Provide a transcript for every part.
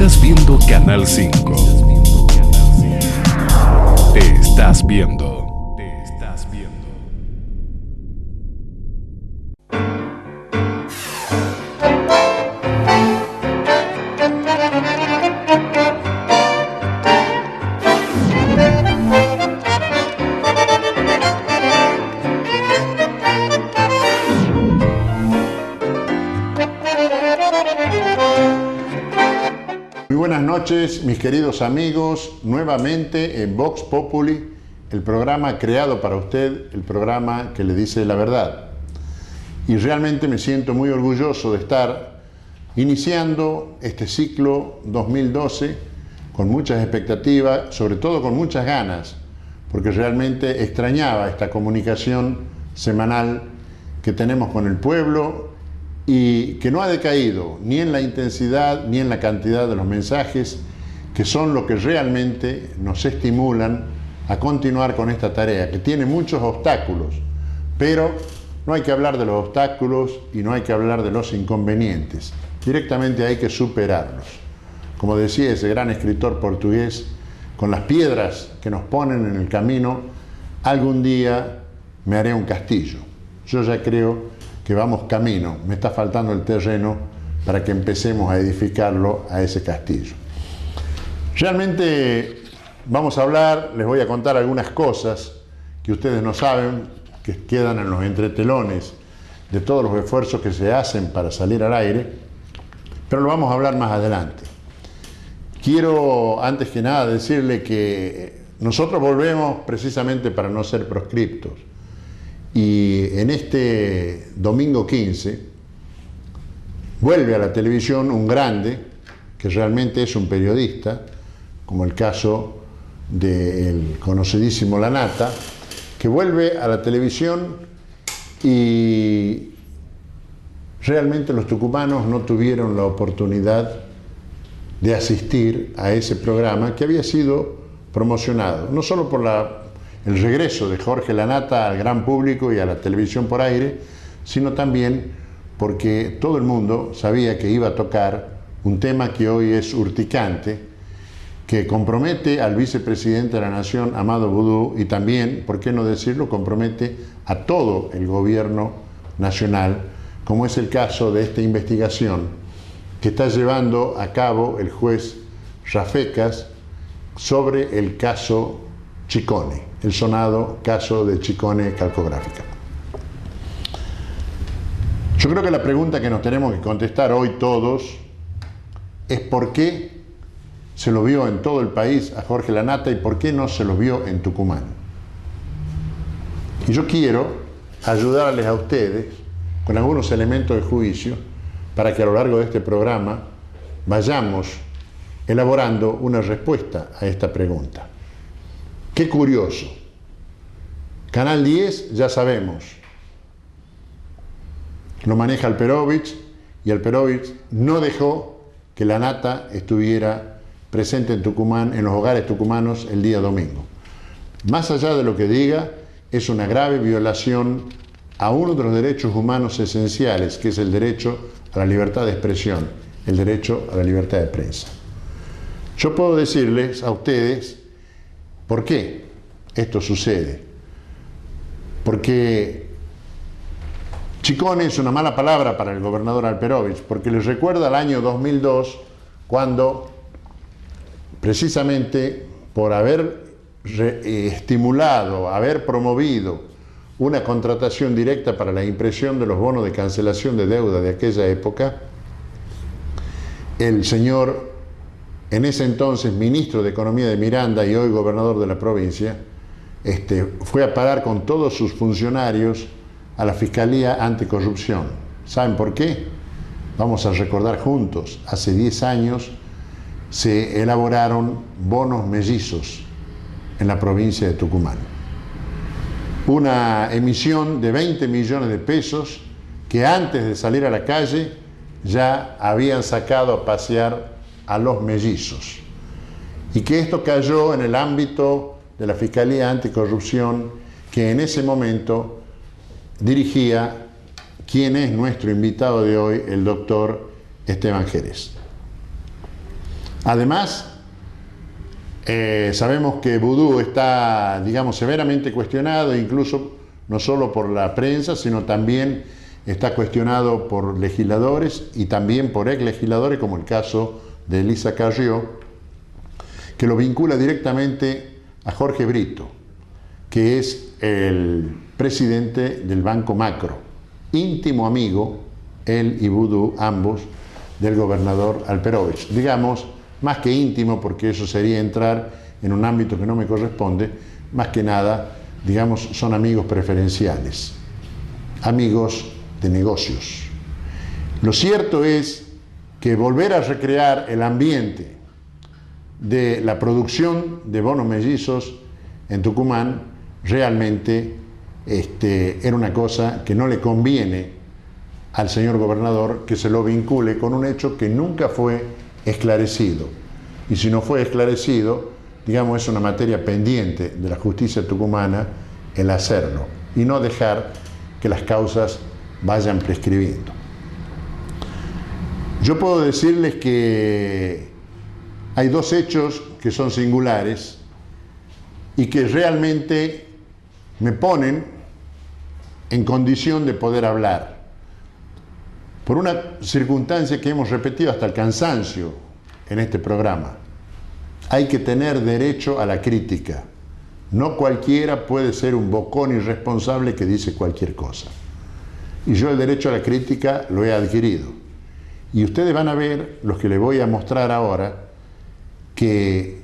Estás viendo Canal 5. Te estás viendo. Te estás viendo. Buenas noches, mis queridos amigos, nuevamente en Vox Populi, el programa creado para usted, el programa que le dice la verdad. Y realmente me siento muy orgulloso de estar iniciando este ciclo 2012 con muchas expectativas, sobre todo con muchas ganas, porque realmente extrañaba esta comunicación semanal que tenemos con el pueblo y que no ha decaído ni en la intensidad ni en la cantidad de los mensajes, que son lo que realmente nos estimulan a continuar con esta tarea, que tiene muchos obstáculos, pero no hay que hablar de los obstáculos y no hay que hablar de los inconvenientes, directamente hay que superarlos. Como decía ese gran escritor portugués, con las piedras que nos ponen en el camino, algún día me haré un castillo. Yo ya creo que vamos camino, me está faltando el terreno para que empecemos a edificarlo a ese castillo. Realmente vamos a hablar, les voy a contar algunas cosas que ustedes no saben, que quedan en los entretelones de todos los esfuerzos que se hacen para salir al aire, pero lo vamos a hablar más adelante. Quiero antes que nada decirle que nosotros volvemos precisamente para no ser proscriptos. Y en este domingo 15 vuelve a la televisión un grande, que realmente es un periodista, como el caso del conocidísimo Lanata, que vuelve a la televisión y realmente los tucumanos no tuvieron la oportunidad de asistir a ese programa que había sido promocionado, no solo por el regreso de Jorge Lanata al gran público y a la televisión por aire, sino también porque todo el mundo sabía que iba a tocar un tema que hoy es urticante, que compromete al vicepresidente de la Nación, Amado Boudou, y también, por qué no decirlo, compromete a todo el gobierno nacional, como es el caso de esta investigación que está llevando a cabo el juez Rafecas sobre el caso Chicone, el sonado caso de Chicone Calcográfica. Yo creo que la pregunta que nos tenemos que contestar hoy todos es por qué se lo vio en todo el país a Jorge Lanata y por qué no se lo vio en Tucumán. Y yo quiero ayudarles a ustedes con algunos elementos de juicio para que a lo largo de este programa vayamos elaborando una respuesta a esta pregunta. Qué curioso. Canal 10, ya sabemos, lo maneja Alperovich y Alperovich no dejó que Lanata estuviera presente en Tucumán, en los hogares tucumanos el día domingo. Más allá de lo que diga, es una grave violación a uno de los derechos humanos esenciales, que es el derecho a la libertad de expresión, el derecho a la libertad de prensa. Yo puedo decirles a ustedes ¿por qué esto sucede? Porque Chicone es una mala palabra para el gobernador Alperovich, porque les recuerda al año 2002, cuando precisamente por haber estimulado, haber promovido una contratación directa para la impresión de los bonos de cancelación de deuda de aquella época, el señor, en ese entonces ministro de Economía de Miranda y hoy gobernador de la provincia, fue a parar con todos sus funcionarios a la Fiscalía Anticorrupción. ¿Saben por qué? Vamos a recordar juntos. Hace 10 años se elaboraron bonos mellizos en la provincia de Tucumán. Una emisión de 20 millones de pesos que antes de salir a la calle ya habían sacado a pasear a los mellizos. Y que esto cayó en el ámbito de la Fiscalía Anticorrupción, que en ese momento dirigía quien es nuestro invitado de hoy, el doctor Esteban Jerez. Además, sabemos que Vudú está, digamos, severamente cuestionado, incluso no solo por la prensa, sino también está cuestionado por legisladores y también por ex legisladores, como el caso de Elisa Carrió, que lo vincula directamente a Jorge Brito, que es el presidente del Banco Macro, íntimo amigo, él y Vudú, ambos, del gobernador Alperovich. Digamos, más que íntimo, porque eso sería entrar en un ámbito que no me corresponde, más que nada, digamos, son amigos preferenciales, amigos de negocios. Lo cierto es que volver a recrear el ambiente de la producción de bonos mellizos en Tucumán realmente era una cosa que no le conviene al señor gobernador, que se lo vincule con un hecho que nunca fue esclarecido. Y si no fue esclarecido, digamos, es una materia pendiente de la justicia tucumana el hacerlo y no dejar que las causas vayan prescribiendo. Yo puedo decirles que hay dos hechos que son singulares y que realmente me ponen en condición de poder hablar. Por una circunstancia que hemos repetido hasta el cansancio en este programa. Hay que tener derecho a la crítica. No cualquiera puede ser un bocón irresponsable que dice cualquier cosa. Y yo el derecho a la crítica lo he adquirido. Y ustedes van a ver, los que les voy a mostrar ahora, que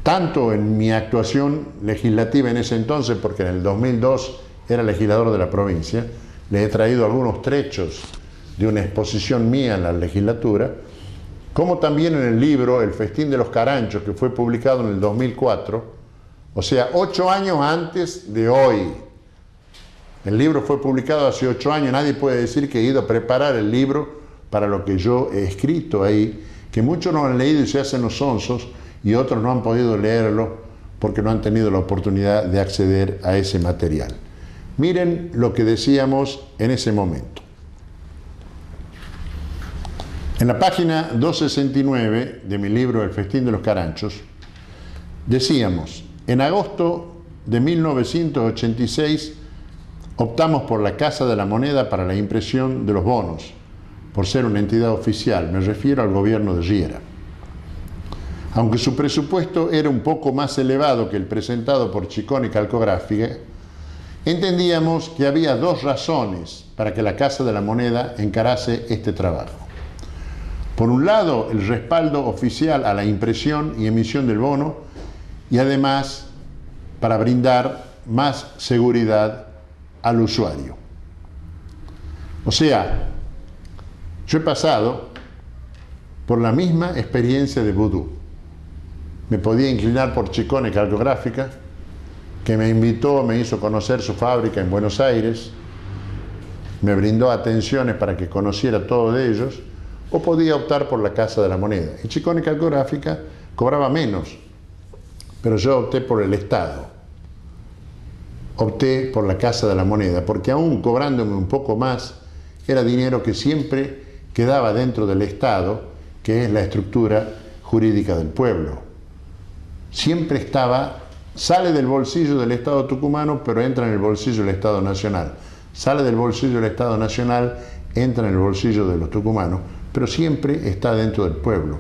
tanto en mi actuación legislativa en ese entonces, porque en el 2002 era legislador de la provincia, les he traído algunos trechos de una exposición mía en la legislatura, como también en el libro El Festín de los Caranchos, que fue publicado en el 2004, o sea, 8 años antes de hoy. El libro fue publicado hace 8 años, nadie puede decir que he ido a preparar el libro para lo que yo he escrito ahí, que muchos no han leído y se hacen los sonsos, y otros no han podido leerlo porque no han tenido la oportunidad de acceder a ese material. Miren lo que decíamos en ese momento. En la página 269 de mi libro El Festín de los Caranchos, decíamos: en agosto de 1986 optamos por la Casa de la Moneda para la impresión de los bonos, por ser una entidad oficial, me refiero al gobierno de Riera. Aunque su presupuesto era un poco más elevado que el presentado por Chicón y Calcográfica, entendíamos que había dos razones para que la Casa de la Moneda encarase este trabajo. Por un lado, el respaldo oficial a la impresión y emisión del bono, y además para brindar más seguridad al usuario. O sea, yo he pasado por la misma experiencia de Vudú. Me podía inclinar por Chicón y Calcográfica, que me invitó, me hizo conocer su fábrica en Buenos Aires, me brindó atenciones para que conociera todo de ellos, o podía optar por la Casa de la Moneda. Y Chicón y Calcográfica cobraba menos, pero yo opté por el Estado. Opté por la Casa de la Moneda, porque aún cobrándome un poco más, era dinero que siempre quedaba dentro del Estado, que es la estructura jurídica del pueblo. Siempre estaba, sale del bolsillo del Estado tucumano, pero entra en el bolsillo del Estado nacional. Sale del bolsillo del Estado nacional, entra en el bolsillo de los tucumanos, pero siempre está dentro del pueblo,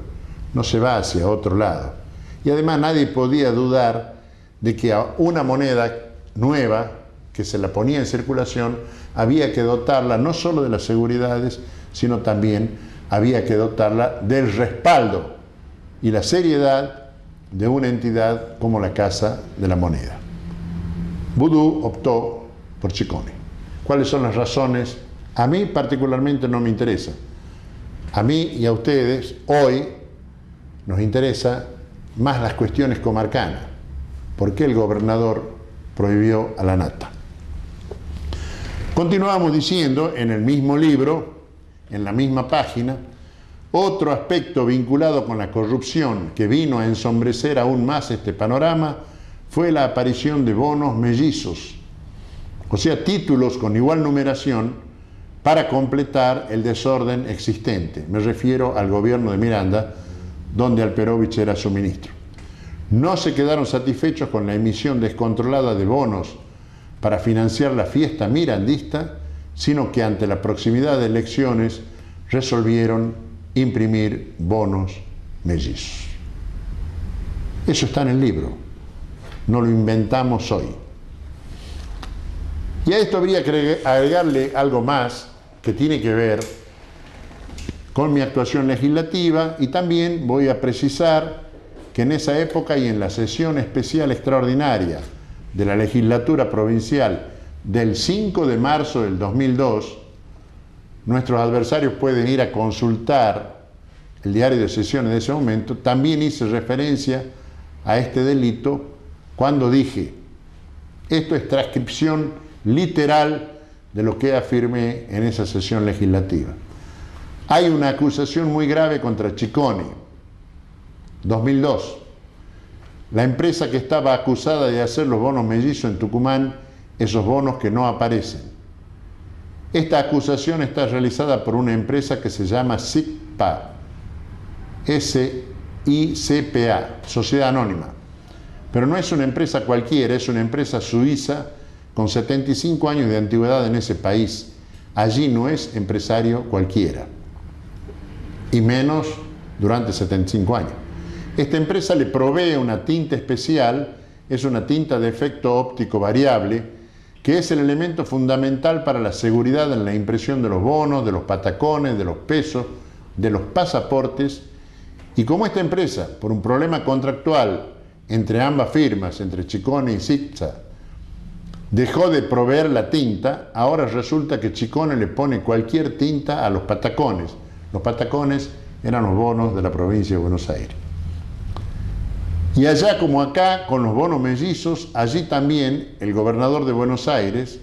no se va hacia otro lado. Y además nadie podía dudar de que a una moneda nueva que se la ponía en circulación había que dotarla no solo de las seguridades, sino también había que dotarla del respaldo y la seriedad de una entidad como la Casa de la Moneda. Vudú optó por Chicone. ¿Cuáles son las razones? A mí particularmente no me interesa. A mí y a ustedes hoy nos interesa más las cuestiones comarcanas. ¿Por qué el gobernador prohibió a la nata? Continuamos diciendo en el mismo libro, en la misma página, otro aspecto vinculado con la corrupción que vino a ensombrecer aún más este panorama fue la aparición de bonos mellizos, o sea, títulos con igual numeración para completar el desorden existente. Me refiero al gobierno de Miranda, donde Alperovich era su ministro. No se quedaron satisfechos con la emisión descontrolada de bonos para financiar la fiesta mirandista, sino que ante la proximidad de elecciones resolvieron imprimir bonos mellizos. Eso está en el libro, no lo inventamos hoy. Y a esto habría que agregarle algo más que tiene que ver con mi actuación legislativa, y también voy a precisar que en esa época y en la sesión especial extraordinaria de la legislatura provincial del 5 de marzo del 2002, nuestros adversarios pueden ir a consultar el diario de sesiones de ese momento, también hice referencia a este delito cuando dije: esto es transcripción literal de lo que afirmé en esa sesión legislativa. Hay una acusación muy grave contra Ciccone, 2002. La empresa que estaba acusada de hacer los bonos mellizos en Tucumán, esos bonos que no aparecen. Esta acusación está realizada por una empresa que se llama SICPA, S-I-C-P-A, Sociedad Anónima. Pero no es una empresa cualquiera, es una empresa suiza con 75 años de antigüedad en ese país. Allí no es empresario cualquiera, y menos durante 75 años. Esta empresa le provee una tinta especial, es una tinta de efecto óptico variable, que es el elemento fundamental para la seguridad en la impresión de los bonos, de los patacones, de los pesos, de los pasaportes. Y como esta empresa, por un problema contractual entre ambas firmas, entre Ciccone y SICPA, dejó de proveer la tinta, ahora resulta que Ciccone le pone cualquier tinta a los patacones. Los patacones eran los bonos de la provincia de Buenos Aires. Y allá como acá, con los bonos mellizos, allí también el gobernador de Buenos Aires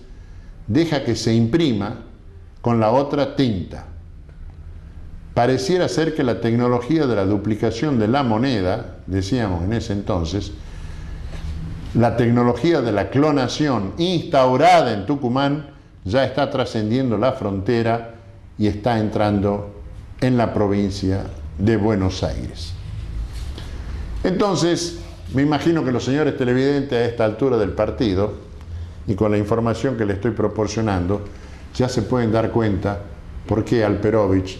deja que se imprima con la otra tinta. Pareciera ser que la tecnología de la duplicación de la moneda, decíamos en ese entonces, la tecnología de la clonación instaurada en Tucumán ya está trascendiendo la frontera y está entrando en la provincia de Buenos Aires. Entonces, me imagino que los señores televidentes a esta altura del partido, y con la información que les estoy proporcionando, ya se pueden dar cuenta por qué Alperovich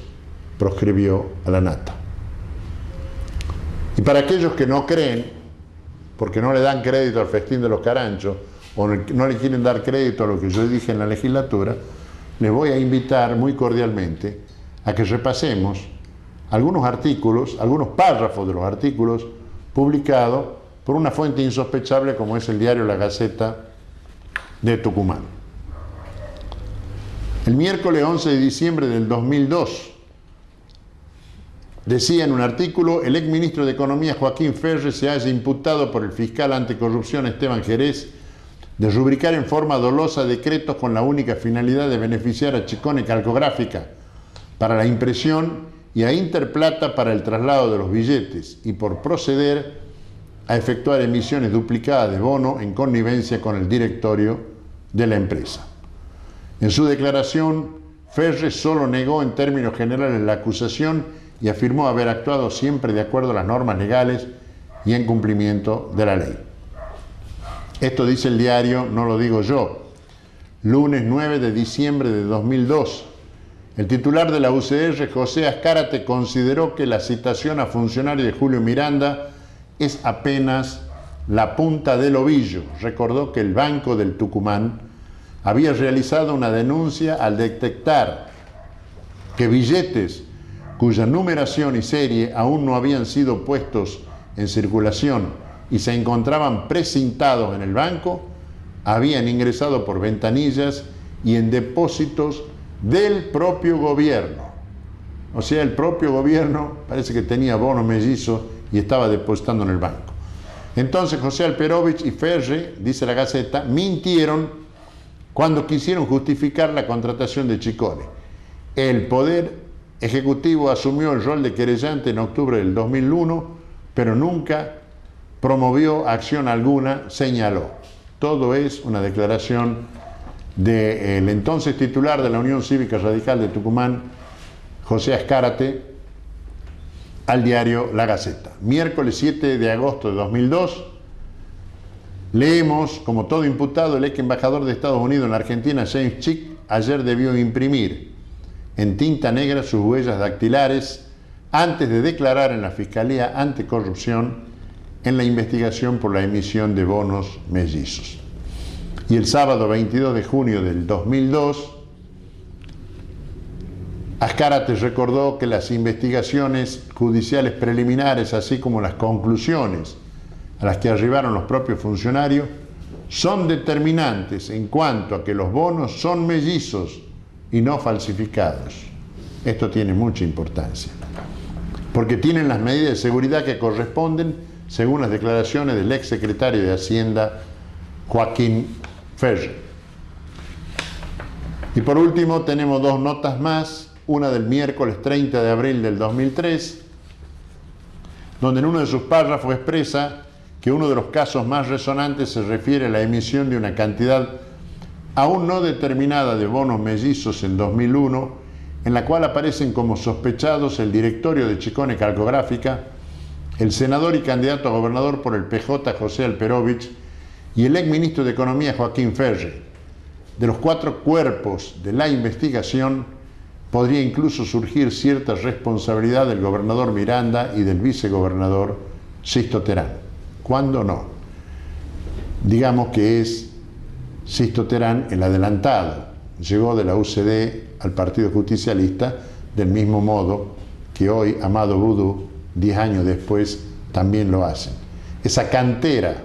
proscribió a la Nata. Y para aquellos que no creen, porque no le dan crédito al festín de los caranchos, o no le quieren dar crédito a lo que yo dije en la legislatura, les voy a invitar muy cordialmente a que repasemos algunos artículos, algunos párrafos de los artículos publicados por una fuente insospechable como es el diario La Gaceta de Tucumán. El miércoles 11 de diciembre del 2002, decía en un artículo: el exministro de Economía Joaquín Ferri se halla imputado por el fiscal anticorrupción Esteban Jerez de rubricar en forma dolosa decretos con la única finalidad de beneficiar a Ciccone Calcográfica para la impresión y a Interplata para el traslado de los billetes, y por proceder a efectuar emisiones duplicadas de bono en connivencia con el directorio de la empresa. En su declaración, Ferri solo negó en términos generales la acusación y afirmó haber actuado siempre de acuerdo a las normas legales y en cumplimiento de la ley. Esto dice el diario, no lo digo yo. Lunes 9 de diciembre de 2002. El titular de la UCR, José Azcárate, consideró que la citación a funcionario de Julio Miranda es apenas la punta del ovillo. Recordó que el Banco del Tucumán había realizado una denuncia al detectar que billetes cuya numeración y serie aún no habían sido puestos en circulación y se encontraban precintados en el banco, habían ingresado por ventanillas y en depósitos del propio gobierno. O sea, el propio gobierno parece que tenía bonos mellizos y estaba depositando en el banco. Entonces José Alperovich y Ferri, dice la Gaceta, mintieron cuando quisieron justificar la contratación de Ciccone. El Poder Ejecutivo asumió el rol de querellante en octubre del 2001, pero nunca promovió acción alguna, señaló. Todo es una declaración del entonces titular de la Unión Cívica Radical de Tucumán, José Azcárate, al diario La Gaceta. Miércoles 7 de agosto de 2002, leemos: como todo imputado, el ex embajador de Estados Unidos en la Argentina, James Chick, ayer debió imprimir en tinta negra sus huellas dactilares antes de declarar en la Fiscalía Anticorrupción en la investigación por la emisión de bonos mellizos. Y el sábado 22 de junio del 2002, Azcárate recordó que las investigaciones judiciales preliminares, así como las conclusiones a las que arribaron los propios funcionarios, son determinantes en cuanto a que los bonos son mellizos y no falsificados. Esto tiene mucha importancia, porque tienen las medidas de seguridad que corresponden según las declaraciones del ex secretario de Hacienda, Joaquín Ferri. Y por último tenemos dos notas más, una del miércoles 30 de abril del 2003, donde en uno de sus párrafos expresa que uno de los casos más resonantes se refiere a la emisión de una cantidad aún no determinada de bonos mellizos en 2001, en la cual aparecen como sospechados el directorio de Chicone Calcográfica, el senador y candidato a gobernador por el PJ José Alperovich y el exministro de Economía Joaquín Ferri. De los 4 cuerpos de la investigación podría incluso surgir cierta responsabilidad del gobernador Miranda y del vicegobernador Sisto Terán. ¿Cuándo no? Digamos que es Sisto Terán el adelantado. Llegó de la UCD al Partido Justicialista del mismo modo que hoy Amado Vudú, 10 años después, también lo hacen. Esa cantera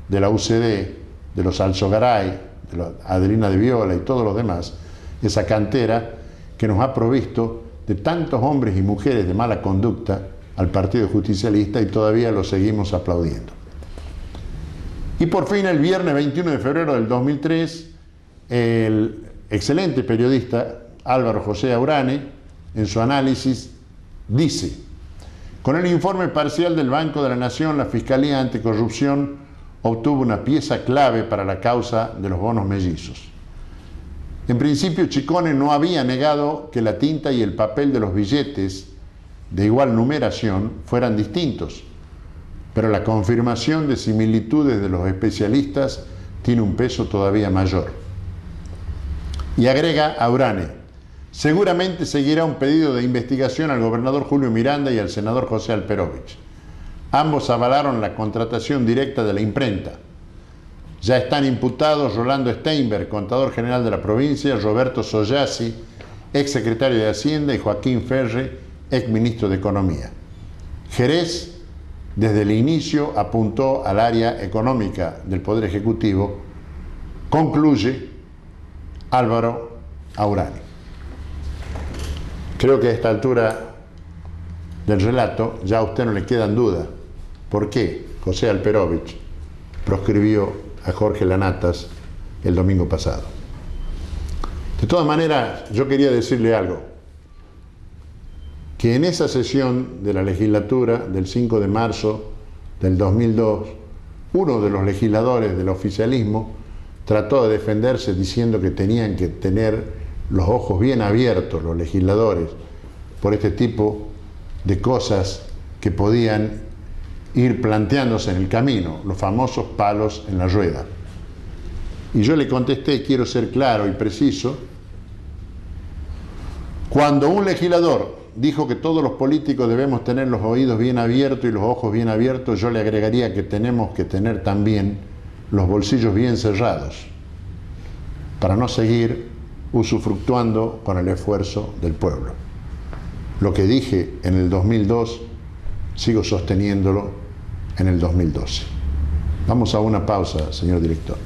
de la UCD, de los Alzogaray, de la Adelina de Viola y todos los demás, esa cantera que nos ha provisto de tantos hombres y mujeres de mala conducta al Partido Justicialista, y todavía lo seguimos aplaudiendo. Y por fin, el viernes 21 de febrero del 2003, el excelente periodista Álvaro José Aurane, en su análisis, dice: con el informe parcial del Banco de la Nación, la Fiscalía Anticorrupción obtuvo una pieza clave para la causa de los bonos mellizos. En principio, Chicone no había negado que la tinta y el papel de los billetes de igual numeración fueran distintos, pero la confirmación de similitudes de los especialistas tiene un peso todavía mayor. Y agrega Aurane: seguramente seguirá un pedido de investigación al gobernador Julio Miranda y al senador José Alperovich. Ambos avalaron la contratación directa de la imprenta. Ya están imputados Rolando Steinberg, contador general de la provincia, Roberto Sollasi, ex secretario de Hacienda, y Joaquín Ferri, ex ministro de Economía. Jerez, desde el inicio, apuntó al área económica del Poder Ejecutivo, concluye Álvaro Aurane. Creo que a esta altura del relato ya a usted no le quedan dudas por qué José Alperovich proscribió a Jorge Lanatas el domingo pasado. De todas maneras, yo quería decirle algo, que en esa sesión de la legislatura del 5 de marzo del 2002, uno de los legisladores del oficialismo trató de defenderse diciendo que tenían que tener los ojos bien abiertos los legisladores por este tipo de cosas que podían ir planteándose en el camino, los famosos palos en la rueda. Y yo le contesté, quiero ser claro y preciso: cuando un legislador dijo que todos los políticos debemos tener los oídos bien abiertos y los ojos bien abiertos, yo le agregaría que tenemos que tener también los bolsillos bien cerrados para no seguir usufructuando con el esfuerzo del pueblo. Lo que dije en el 2002, sigo sosteniéndolo en el 2012. Vamos a una pausa, señor director.